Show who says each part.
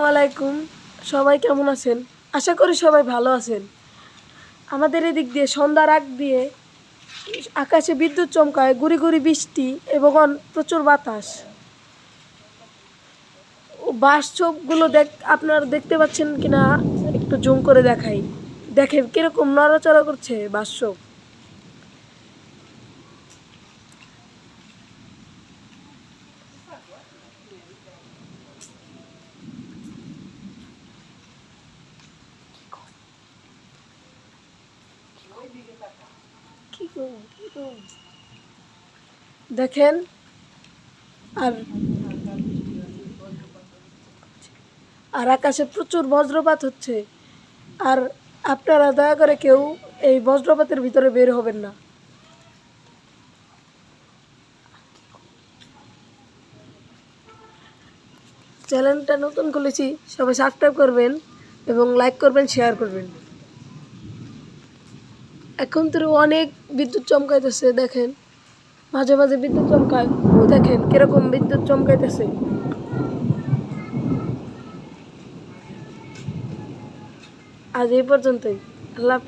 Speaker 1: ওয়ালাইকুম। সবাই কেমন আছেন? আশা করি সবাই ভালো আছেন। আমাদের এদিক দিয়ে সন্ধ্যার আগ দিয়ে আকাশে বিদ্যুৎ চমকায়, গুড়ি গুড়ি বৃষ্টি এবং প্রচুর বাতাস। বাসগুলো আপনারা দেখতে পাচ্ছেন কিনা একটু জুম করে দেখাই। দেখেন কিরকম নড়াচড়া করছে বাস। দেখেন আর আর আকাশে প্রচুর বজ্রপাত হচ্ছে। আর আপনারা দয়া করে কেউ এই বজ্রপাতের ভিতরে বের হবেন না। চ্যানেলটা নতুন খুলেছি, সবাই সাবস্ক্রাইব করবেন এবং লাইক করবেন, শেয়ার করবেন। এখন তো অনেক বিদ্যুৎ চমকাইতেছে, দেখেন মাঝে মাঝে বিদ্যুৎ চমকায়। ও দেখেন কিরকম বিদ্যুৎ চমকাইতেছে। আজ এই পর্যন্তই। আল্লাহ।